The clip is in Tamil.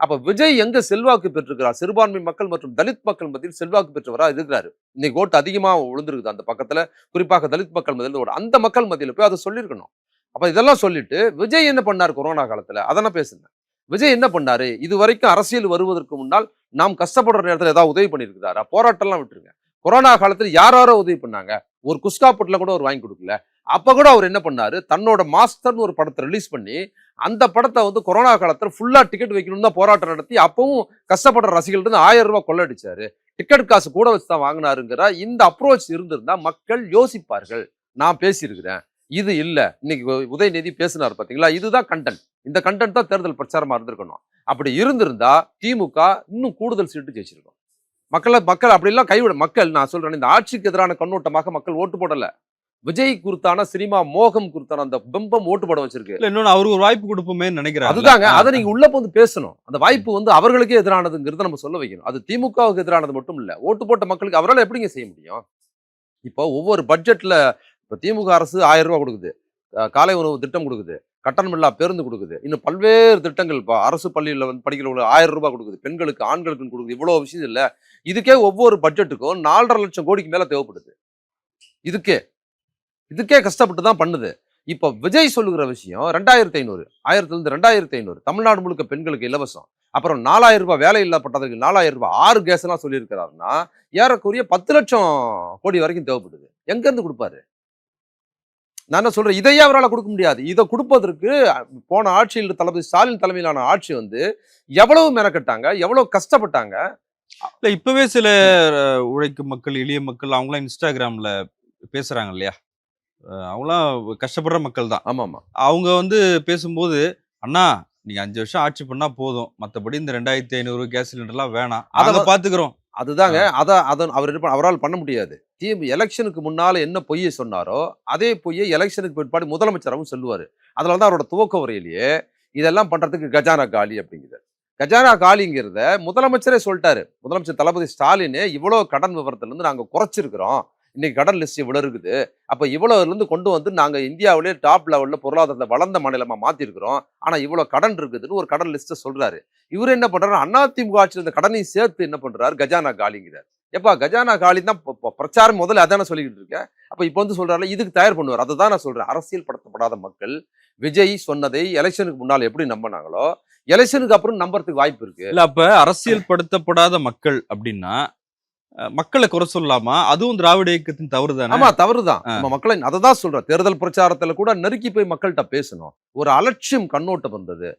அப்ப விஜய் எங்க செல்வாக்கு பெற்றிருக்கிறார்? சிறுபான்மை மக்கள் மற்றும் தலித் மக்கள் மத்தியில் செல்வாக்கு பெற்றவரா இருக்கிறாரு. இன்னைக்கு ஓட்டு அதிகமா விழுந்திருக்குது அந்த பக்கத்துல. குறிப்பாக தலித் மக்கள் மத்தியில ஓட்டு. அந்த மக்கள் மத்தியில போய் அதை சொல்லியிருக்கணும். அப்ப இதெல்லாம் சொல்லிட்டு விஜய் என்ன பண்ணாரு கொரோனா காலத்துல? அத நான் பேசுனேன். விஜய் என்ன பண்ணாரு? இதுவரைக்கும் அரசியல் வருவதற்கு முன்னால் நாம் கஷ்டப்படுற நேரத்துல ஏதாவது உதவி பண்ணியிருக்கிறாரா? போராட்டம்லாம் விட்டுருங்க. கொரோனா காலத்துல யார் யாரோ உதவி பண்ணாங்க? ஒரு குஸ்கா பொட்டலம் கூட அவர் வாங்கி கொடுக்கல. அப்ப கூட அவர் என்ன பண்ணாரு? தன்னோட மாஸ்டர்னு ஒரு படத்தை ரிலீஸ் பண்ணி, அந்த படத்தை வந்து கொரோனா காலத்துல ஃபுல்லா டிக்கெட் வைக்கணும்னு தான் போராட்டம் நடத்தி, அப்பவும் கஷ்டப்படுற ரசிகர்கள் இருந்து ரூ. 1000 கொள்ளடிச்சாரு. டிக்கெட் காசு கூட வச்சு தான் வாங்கினாருங்கிற இந்த அப்ரோச் இருந்திருந்தா மக்கள் யோசிப்பார்கள். நான் பேசியிருக்கிறேன். இது இல்ல. இன்னைக்கு உதயநிதி பேசினார் பாத்தீங்களா? இதுதான் கண்டென்ட். இந்த கண்டென்ட் தான் தேர்தல் பிரச்சாரமா இருந்திருக்கணும். அப்படி இருந்திருந்தா திமுக இன்னும் கூடுதல் சீட்டு ஜெயிச்சிருக்கும். மக்கள் அப்படிலாம் கைவிட மக்கள் நான் சொல்றேன், இந்த ஆட்சிக்கு எதிரான கண்ணோட்டமாக மக்கள் ஓட்டு போடல. விஜய் குறித்தான சினிமா மோகம் குறித்தான அந்த பிம்பம் ஓட்டு போட வச்சிருக்கு. இல்ல இன்னொன்னு அவருக்கு ஒரு வாய்ப்பு கொடுப்போமே நினைக்கிறேன். அதுதாங்க. அதை நீங்க உள்ள வந்து பேசணும். அந்த வாய்ப்பு வந்து அவர்களுக்கே எதிரானதுங்கிறத நம்ம சொல்ல வைக்கணும். அது திமுகவுக்கு எதிரானது மட்டும் இல்ல. ஓட்டு போட்ட மக்களுக்கு அவரால் எப்படிங்க செய்ய முடியும்? இப்போ ஒவ்வொரு பட்ஜெட்ல இப்ப திமுக அரசு ரூ. 1000 கொடுக்குது. காலை உணவு திட்டம் கொடுக்குது. கட்டணமில்லா பேருந்து கொடுக்குது. இன்னும் பல்வேறு திட்டங்கள் அரசு பள்ளியில வந்து படிக்கிறவங்களுக்கு ரூ. 1000 கொடுக்குது. பெண்களுக்கு, ஆண்களுக்கு கொடுக்குது. இவ்வளவு விஷயம் இல்ல. இதுக்கே ஒவ்வொரு பட்ஜெட்டுக்கும் 4.5 லட்சம் கோடிக்கு மேல தேவைப்படுது. இதுக்கே கஷ்டப்பட்டு தான் பண்ணுது. இப்ப விஜய் சொல்லுகிற விஷயம் 2500 1000 2500 தமிழ்நாடு முழுக்க பெண்களுக்கு இலவசம். அப்புறம் ரூ. 4000 வேலை இல்லா பட்டதாரிகளுக்கு ரூ. 4000 6 கேஸ் எல்லாம் சொல்லியிருக்கிறாருன்னா ஏறக்குறைய 10 லட்சம் கோடி வரைக்கும் தேவைப்படுது. எங்க இருந்து கொடுப்பாரு? நான் என்ன சொல்றேன், இதையே அவரால் கொடுக்க முடியாது. இதை கொடுப்பதற்கு போன ஆட்சியில் தளபதி ஸ்டாலின் தலைமையிலான ஆட்சி வந்து எவ்வளவு மெனக்கட்டாங்க, எவ்வளவு கஷ்டப்பட்டாங்க. இல்ல இப்பவே சில உழைக்கும் மக்கள், எளிய மக்கள் அவங்களாம் இன்ஸ்டாகிராம்ல பேசுறாங்க இல்லையா? அவங்களாம் கஷ்டப்படுற மக்கள் தான். ஆமாமா. அவங்க வந்து பேசும்போது, அண்ணா நீங்க 5 வருஷம் ஆட்சி பண்ணா போதும். மத்தபடி இந்த 2500 கேஸ் சிலிண்டர்லாம் வேணாம். அத பாத்துக்கிறோம். அதுதாங்க. அவரால் பண்ண முடியாது. எலெக்ஷனுக்கு முன்னால என்ன பொய்யை சொன்னாரோ அதே பொய்யை எலெக்ஷனுக்கு பிற்பாடு முதலமைச்சராகவும் சொல்லுவாரு. அதனாலதான் அவரோட துவக்க உரையிலேயே இதெல்லாம் பண்றதுக்கு கஜானா காலி அப்படிங்கிறார். கஜானா காலிங்கிறத முதலமைச்சரே சொல்லிட்டாரு. முதலமைச்சர் தளபதி ஸ்டாலினே இவ்வளவு கடன் விவரத்துல இருந்து நாங்க குறைச்சிருக்கிறோம். இன்னைக்கு கடன் லிஸ்ட் இவ்வளவு இருக்குது. அப்ப இவ்வளவுல இருந்து கொண்டு வந்து நாங்க இந்தியாவிலேயே டாப் லெவல்ல பொருளாதாரத்தை வளர்ந்த மாநிலமா மாத்திருக்கிறோம். ஆனா இவ்வளவு கடன் இருக்குதுன்னு ஒரு கடன் லிஸ்ட சொல்றாரு. இவரு என்ன பண்றாரு? அதிமுக ஆட்சியில் இந்த கடனையும் சேர்த்து என்ன பண்றாரு? கஜானா காலிங்கிறார். எப்பா கஜானா காலி தான் பிரச்சாரம் முதல்ல அதான சொல்லிக்கிட்டு இருக்கேன். அப்ப இப்ப வந்து சொல்றாரு இதுக்கு தயார் பண்ணுவார். அதை தான் நான் சொல்றேன். அரசியல் படுத்தப்படாத மக்கள் விஜய் சொன்னதை எலெக்ஷனுக்கு முன்னால் எப்படி நம்பினாங்களோ எலெக்ஷனுக்கு அப்புறம் நம்புறதுக்கு வாய்ப்பு இருக்கு. இல்ல அப்ப அரசியல் படுத்தப்படாத மக்கள் அப்படின்னா மக்களை குறை சொல்லலாமா? அதுவும் திராவிட இயக்கத்தின் தவறு தானே? ஆமா தவறுதான். நம்ம மக்களை அதை தான் சொல்றேன். தேர்தல் பிரச்சாரத்துல கூட நெருக்கி போய் மக்கள்கிட்ட பேசணும். ஒரு அலட்சியம் கண்ணோட்டம் வந்தது.